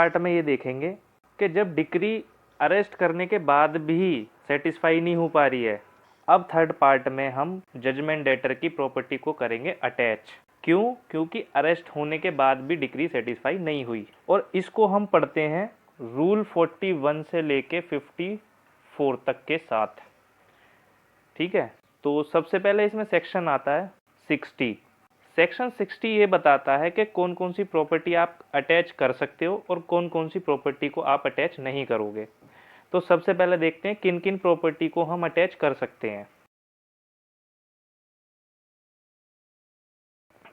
Part में ये देखेंगे कि जब डिक्री अरेस्ट करने के बाद भी सेटिस्फाई नहीं हो पा रही है, अब थर्ड पार्ट में हम जजमेंट डेटर की प्रॉपर्टी को करेंगे अटैच। क्यों? क्योंकि अरेस्ट होने के बाद भी डिक्री सेटिस्फाई नहीं हुई। और इसको हम पढ़ते हैं रूल 41 से लेके 54 तक के साथ। ठीक है, तो सबसे पहले इसमें सेक्शन आता है 60। सेक्शन 60 ये बताता है कि कौन कौन सी प्रॉपर्टी आप अटैच कर सकते हो और कौन कौन सी प्रॉपर्टी को आप अटैच नहीं करोगे। तो सबसे पहले देखते हैं किन किन प्रॉपर्टी को हम अटैच कर सकते हैं।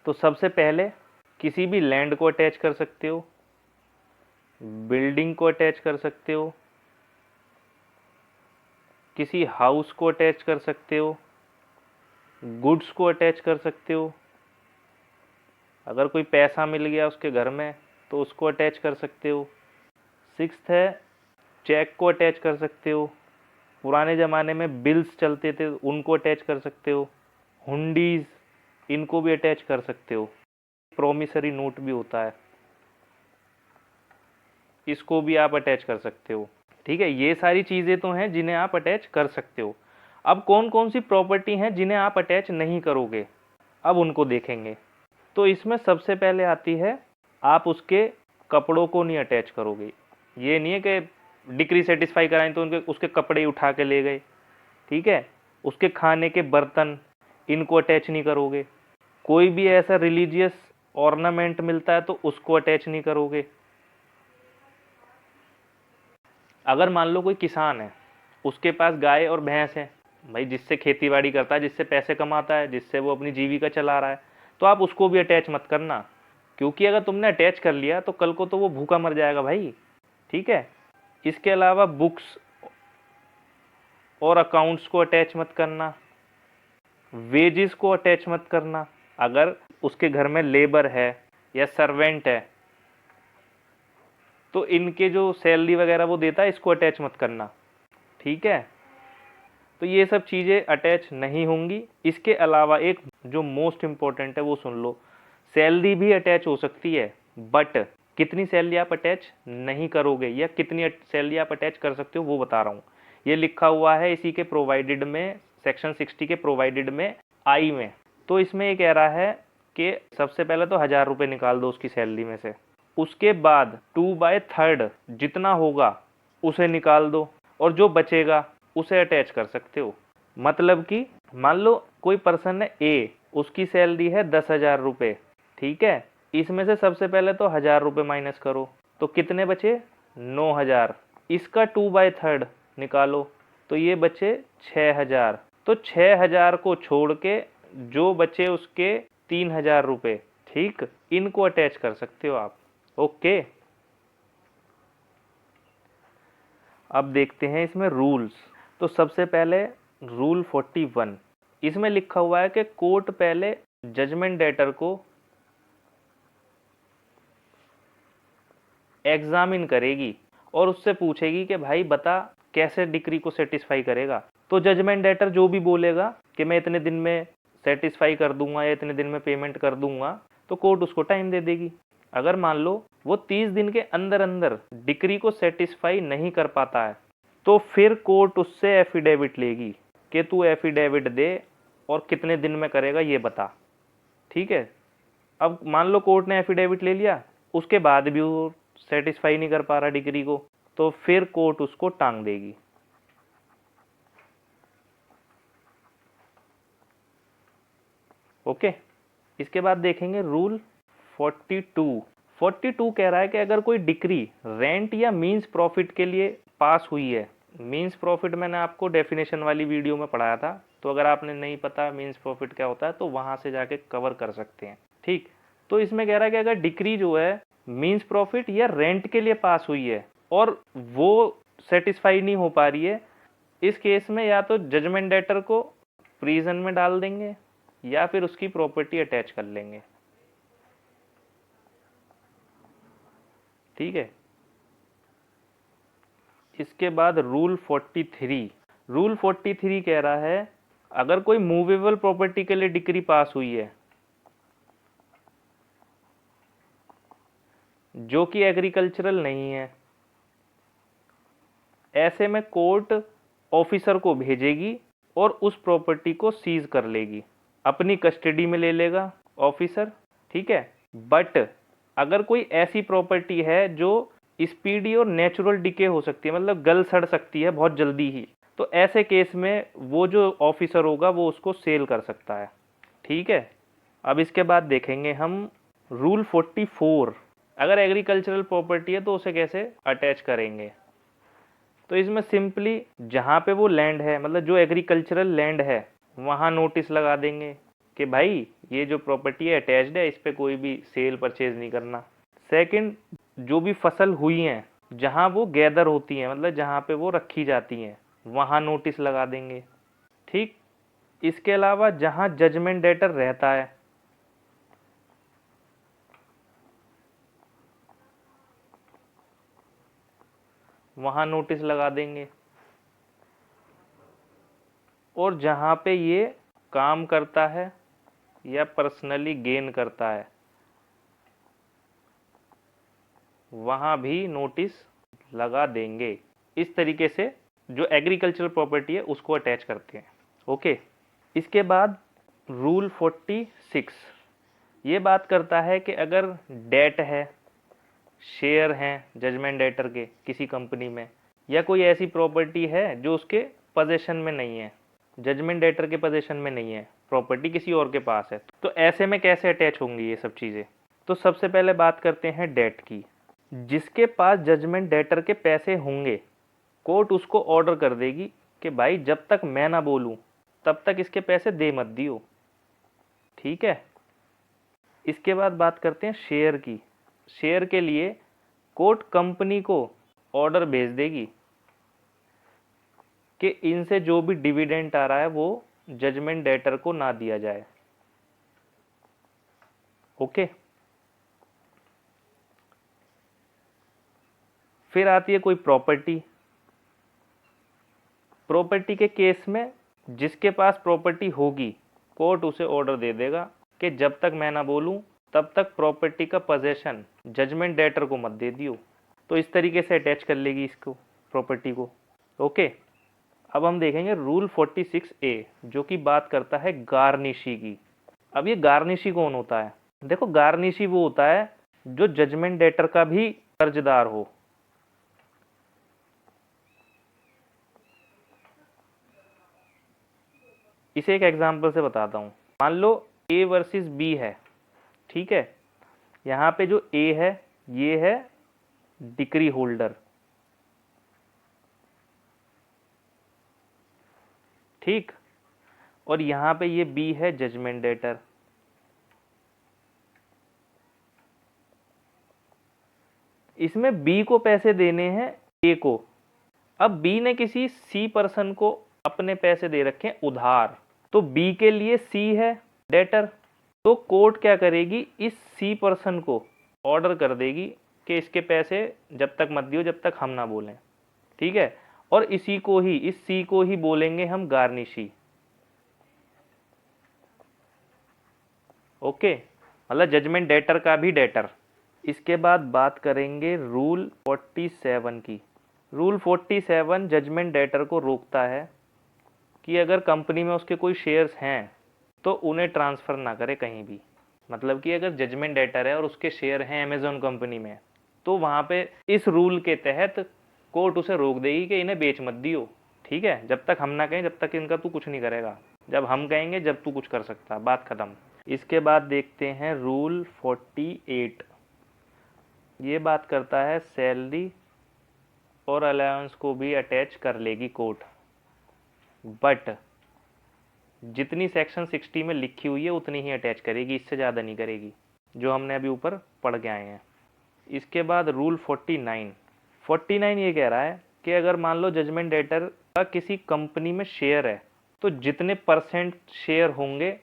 तो सबसे पहले किसी भी लैंड को अटैच कर सकते हो, बिल्डिंग को अटैच कर सकते हो, किसी हाउस को अटैच कर सकते हो, गुड्स को अटैच कर सकते हो, अगर कोई पैसा मिल गया उसके घर में तो उसको अटैच कर सकते हो। सिक्स्थ है चेक को अटैच कर सकते हो, पुराने ज़माने में बिल्स चलते थे उनको अटैच कर सकते हो, हुंडीज इनको भी अटैच कर सकते हो, प्रोमिसरी नोट भी होता है इसको भी आप अटैच कर सकते हो। ठीक है, ये सारी चीज़ें तो हैं जिन्हें आप अटैच कर सकते हो। अब कौन कौन सी प्रॉपर्टी हैं जिन्हें आप अटैच नहीं करोगे, अब उनको देखेंगे। तो इसमें सबसे पहले आती है आप उसके कपड़ों को नहीं अटैच करोगे। ये नहीं है कि डिक्री सेटिस्फाई कराएं तो उनके उसके कपड़े उठा के ले गए। ठीक है, उसके खाने के बर्तन इनको अटैच नहीं करोगे। कोई भी ऐसा रिलीजियस ऑर्नामेंट मिलता है तो उसको अटैच नहीं करोगे। अगर मान लो कोई किसान है, उसके पास गाय और भैंस है, भाई जिससे खेती बाड़ी करता है, जिससे पैसे कमाता है, जिससे वो अपनी जीविका चला रहा है, तो आप उसको भी अटैच मत करना। क्योंकि अगर तुमने अटैच कर लिया तो कल को तो वो भूखा मर जाएगा भाई। ठीक है, इसके अलावा बुक्स और अकाउंट्स को अटैच मत करना, वेजेस को अटैच मत करना। अगर उसके घर में लेबर है या सर्वेंट है तो इनके जो सैलरी वगैरह वो देता है इसको अटैच मत करना। ठीक है, तो ये सब चीज़ें अटैच नहीं होंगी। इसके अलावा एक जो मोस्ट इम्पॉर्टेंट है वो सुन लो, सैलरी भी अटैच हो सकती है, बट कितनी सैलरी आप अटैच नहीं करोगे या कितनी सैलरी आप अटैच कर सकते हो वो बता रहा हूँ। ये लिखा हुआ है इसी के प्रोवाइडेड में, सेक्शन 60 के प्रोवाइडेड में आई में। तो इसमें ये कह रहा है कि सबसे पहले तो 1000 रुपये निकाल दो उसकी सैलरी में से, उसके बाद 2/3 जितना होगा उसे निकाल दो और जो बचेगा उसे अटैच कर सकते हो। मतलब कि मान लो कोई पर्सन है ए, उसकी सैलरी है 10,000 रुपये। ठीक है, इसमें से सबसे पहले तो 1000 रुपये माइनस करो तो कितने बचे? 9,000। इसका 2/3 निकालो तो ये बचे 6,000। तो 6,000 को छोड़ के जो बचे उसके 3,000 रुपये, ठीक, इनको अटैच कर सकते हो आप। ओके, अब देखते हैं इसमें रूल्स। तो सबसे पहले रूल 41, इसमें लिखा हुआ है कि कोर्ट पहले जजमेंट डेटर को एग्जामिन करेगी और उससे पूछेगी कि भाई बता कैसे डिक्री को सेटिस्फाई करेगा। तो जजमेंट डेटर जो भी बोलेगा कि मैं इतने दिन में सेटिस्फाई कर दूंगा या इतने दिन में पेमेंट कर दूंगा, तो कोर्ट उसको टाइम दे देगी। अगर मान लो वो 30 दिन के अंदर अंदर डिक्री को सेटिस्फाई नहीं कर पाता है तो फिर कोर्ट उससे एफिडेविट लेगी कि तू एफिडेविट दे और कितने दिन में करेगा ये बता। ठीक है, अब मान लो कोर्ट ने एफिडेविट ले लिया, उसके बाद भी वो सेटिस्फाई नहीं कर पा रहा डिग्री को, तो फिर कोर्ट उसको टांग देगी। ओके, इसके बाद देखेंगे रूल 42। 42 कह रहा है कि अगर कोई डिक्री रेंट या मींस प्रॉफिट के लिए पास हुई है, मींस प्रॉफिट मैंने आपको डेफिनेशन वाली वीडियो में पढ़ाया था, तो अगर आपने नहीं पता मींस प्रॉफिट क्या होता है तो वहां से जाके कवर कर सकते हैं। ठीक, तो इसमें कह रहा है कि अगर डिक्री जो है मींस प्रॉफिट या रेंट के लिए पास हुई है और वो सेटिस्फाई नहीं हो पा रही है, इस केस में या तो जजमेंट डेटर को प्रिजन में डाल देंगे या फिर उसकी प्रॉपर्टी अटैच कर लेंगे। ठीक है, इसके बाद रूल 43। रूल 43 कह रहा है अगर कोई मूवेबल प्रॉपर्टी के लिए डिक्री पास हुई है जो कि एग्रीकल्चरल नहीं है। ऐसे में कोर्ट ऑफिसर को भेजेगी और उस प्रॉपर्टी को सीज कर लेगी, अपनी कस्टडी में ले लेगा ऑफिसर, ठीक है। बट अगर कोई ऐसी प्रॉपर्टी है जो स्पीडी और नेचुरल डिके हो सकती है, मतलब गल सड़ सकती है बहुत जल्दी ही, तो ऐसे केस में वो जो ऑफिसर होगा वो उसको सेल कर सकता है, ठीक है। अब इसके बाद देखेंगे हम रूल 44। अगर एग्रीकल्चरल प्रॉपर्टी है तो उसे कैसे अटैच करेंगे। तो इसमें सिंपली जहाँ पे वो लैंड है, मतलब जो एग्रीकल्चरल लैंड है, वहाँ नोटिस लगा देंगे कि भाई ये जो प्रॉपर्टी है अटैच्ड है, इस पे कोई भी सेल परचेज नहीं करना। सेकंड, जो भी फसल हुई हैं जहाँ वो गैदर होती हैं, मतलब जहाँ पे वो रखी जाती हैं, वहाँ नोटिस लगा देंगे, ठीक। इसके अलावा जहाँ जजमेंट डेटर रहता है, वहाँ नोटिस लगा देंगे। और जहाँ पे ये काम करता है या पर्सनली गेन करता है, वहाँ भी नोटिस लगा देंगे। इस तरीके से जो एग्रीकल्चरल प्रॉपर्टी है उसको अटैच करते हैं, ओके। इसके बाद रूल 46 ये बात करता है कि अगर डेट है, शेयर हैं जजमेंट डेटर के किसी कंपनी में, या कोई ऐसी प्रॉपर्टी है जो उसके पोजीशन में नहीं है, जजमेंट डेटर के पोजीशन में नहीं है, प्रॉपर्टी किसी और के पास है, तो ऐसे में कैसे अटैच होंगी ये सब चीज़ें। तो सबसे पहले बात करते हैं डेट की। जिसके पास जजमेंट डेटर के पैसे होंगे, कोर्ट उसको ऑर्डर कर देगी कि भाई जब तक मैं ना बोलूं तब तक इसके पैसे दे मत दियो, ठीक है। इसके बाद बात करते हैं शेयर की। शेयर के लिए कोर्ट कंपनी को ऑर्डर भेज देगी कि इनसे जो भी डिविडेंड आ रहा है वो जजमेंट डेटर को ना दिया जाए, ओके। फिर आती है कोई प्रॉपर्टी। प्रॉपर्टी के केस में जिसके पास प्रॉपर्टी होगी, कोर्ट उसे ऑर्डर दे देगा कि जब तक मैं ना बोलूं तब तक प्रॉपर्टी का पोजेशन जजमेंट डेटर को मत दे दियो। तो इस तरीके से अटैच कर लेगी इसको, प्रॉपर्टी को, ओके। अब हम देखेंगे रूल 46A जो कि बात करता है गार्निशी की। अब ये गार्निशी कौन होता है? देखो, गार्निशी वो होता है जो जजमेंट डेटर का भी कर्जदार हो। इसे एक एग्जांपल से बताता हूं। मान लो ए वर्सेस बी है, ठीक है। यहाँ पे जो ए है ये है डिक्री होल्डर, ठीक। और यहाँ पे ये बी है जजमेंट डेटर। इसमें बी को पैसे देने हैं ए को। अब बी ने किसी सी पर्सन को अपने पैसे दे रखे हैं उधार, तो बी के लिए सी है डेटर। तो कोर्ट क्या करेगी, इस सी पर्सन को ऑर्डर कर देगी कि इसके पैसे जब तक मत दियो जब तक हम ना बोलें, ठीक है। और इसी को ही, इस सी को ही बोलेंगे हम गार्निशी, ओके। मतलब जजमेंट डेटर का भी डेटर। इसके बाद बात करेंगे रूल 47 की। रूल 47 जजमेंट डेटर को रोकता है कि अगर कंपनी में उसके कोई शेयर्स हैं तो उन्हें ट्रांसफ़र ना करे कहीं भी। मतलब कि अगर जजमेंट डेटर है और उसके शेयर हैं अमेजोन कंपनी में, तो वहाँ पे इस रूल के तहत कोर्ट उसे रोक देगी कि इन्हें बेच मत दियो, ठीक है। जब तक हम ना कहें जब तक इनका तू कुछ नहीं करेगा, जब हम कहेंगे जब तू कुछ कर सकता, बात ख़त्म। इसके बाद देखते हैं रूल 48। ये बात करता है सैलरी और अलाउंस को भी अटैच कर लेगी कोर्ट, बट जितनी सेक्शन 60 में लिखी हुई है उतनी ही अटैच करेगी, इससे ज़्यादा नहीं करेगी, जो हमने अभी ऊपर पढ़ के आए हैं। इसके बाद रूल 49 ये कह रहा है कि अगर मान लो जजमेंट डेटर का किसी कंपनी में शेयर है तो जितने परसेंट शेयर होंगे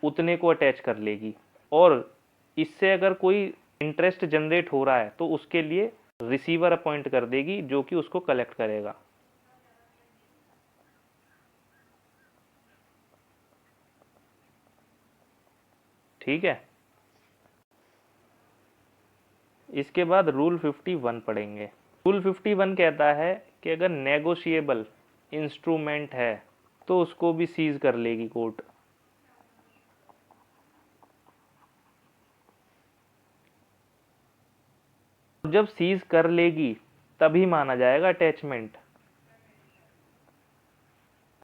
उतने को अटैच कर लेगी, और इससे अगर कोई इंटरेस्ट जनरेट हो रहा है तो उसके लिए रिसीवर अपॉइंट कर देगी जो कि उसको कलेक्ट करेगा। ठीक है। इसके बाद रूल 51 पढ़ेंगे। रूल 51 कहता है कि अगर नेगोशिएबल इंस्ट्रूमेंट है तो उसको भी सीज कर लेगी कोर्ट। जब सीज कर लेगी तभी माना जाएगा अटैचमेंट।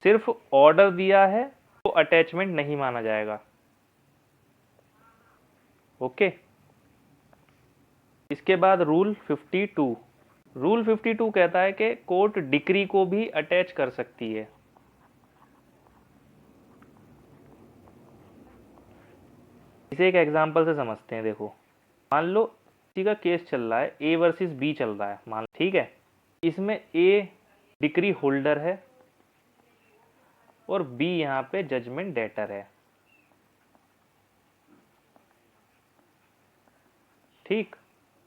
सिर्फ ऑर्डर दिया है तो अटैचमेंट नहीं माना जाएगा। ओके। इसके बाद रूल 52। रूल 52 कहता है कि कोर्ट डिक्री को भी अटैच कर सकती है। इसे एक एग्जांपल से समझते हैं। देखो, मान लो किसी का केस चल रहा है, ए वर्सेस बी चल रहा है, मान, ठीक है। इसमें ए डिक्री होल्डर है और बी यहां पे जजमेंट डेटर है, ठीक।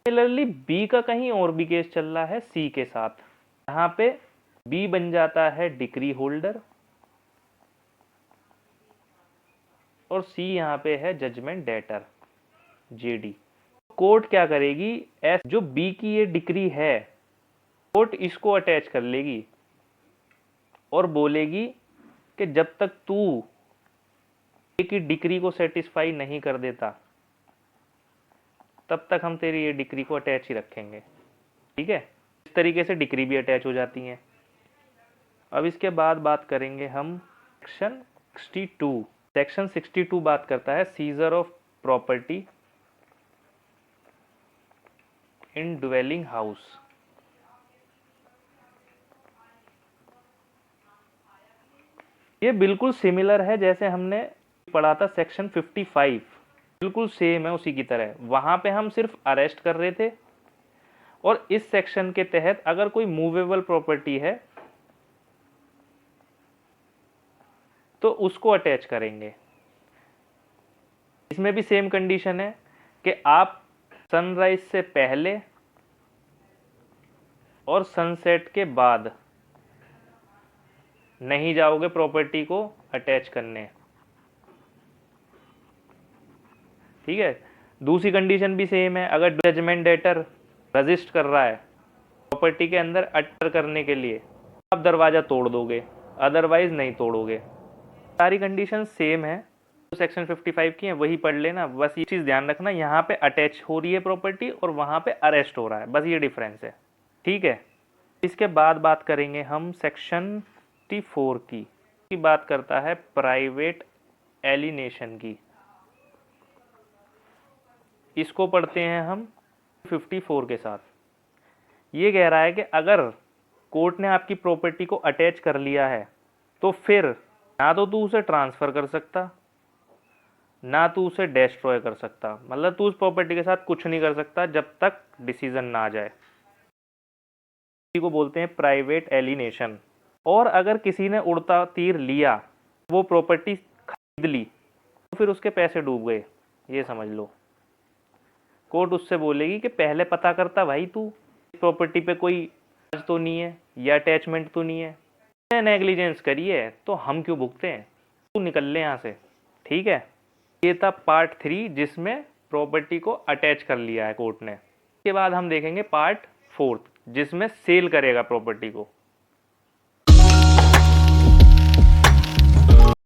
सिमिलरली बी का कहीं और भी केस चल रहा है सी के साथ, यहां पे बी बन जाता है डिक्री होल्डर और सी यहां पे है जजमेंट डेटर, जेडी। कोर्ट क्या करेगी, एस जो बी की ये डिक्री है, कोर्ट इसको अटैच कर लेगी और बोलेगी कि जब तक तू ए की डिक्री को सेटिस्फाई नहीं कर देता तब तक हम तेरी ये डिक्री को अटैच ही रखेंगे, ठीक है। इस तरीके से डिक्री भी अटैच हो जाती है। अब इसके बाद बात करेंगे हम सेक्शन 62। सेक्शन 62 बात करता है scissor of property in dwelling house. ये बिल्कुल सिमिलर है जैसे हमने पढ़ा था सेक्शन 55, बिल्कुल सेम है उसी की तरह। वहां पे हम सिर्फ अरेस्ट कर रहे थे और इस सेक्शन के तहत अगर कोई मूवेबल प्रॉपर्टी है तो उसको अटैच करेंगे। इसमें भी सेम कंडीशन है कि आप सनराइज से पहले और सनसेट के बाद नहीं जाओगे प्रॉपर्टी को अटैच करने, ठीक है। दूसरी कंडीशन भी सेम है, अगर जजमेंट डेटर रजिस्ट कर रहा है प्रॉपर्टी के अंदर अटर करने के लिए, आप दरवाजा तोड़ दोगे, अदरवाइज नहीं तोड़ोगे। सारी कंडीशन सेम है तो सेक्शन 55 की है, वही पढ़ लेना। बस ये चीज ध्यान रखना, यहाँ पे अटैच हो रही है प्रॉपर्टी और वहां पे अरेस्ट हो रहा है, बस ये डिफरेंस है, ठीक है। इसके बाद बात करेंगे हम सेक्शन 54 की बात करता है प्राइवेट एलिनेशन की। इसको पढ़ते हैं हम 54 के साथ। ये कह रहा है कि अगर कोर्ट ने आपकी प्रॉपर्टी को अटैच कर लिया है तो फिर ना तो तू उसे ट्रांसफर कर सकता, ना तू उसे डिस्ट्रॉय कर सकता, मतलब तू उस प्रॉपर्टी के साथ कुछ नहीं कर सकता जब तक डिसीजन ना आ जाए। इसी को बोलते हैं प्राइवेट एलिनेशन। और अगर किसी ने उड़ता तीर लिया, वो प्रॉपर्टी खरीद ली, तो फिर उसके पैसे डूब गए, ये समझ लो। कोर्ट उससे बोलेगी कि पहले पता करता भाई, तू प्रॉपर्टी पे कोई चार्ज तो नहीं है या अटैचमेंट तो नहीं है, नेग्लिजेंस करी है तो हम क्यों भुगते हैं, तू निकल ले यहाँ से, ठीक है। ये था पार्ट 3 जिसमें प्रॉपर्टी को अटैच कर लिया है कोर्ट ने। इसके बाद हम देखेंगे पार्ट 4 जिसमें सेल करेगा प्रॉपर्टी को।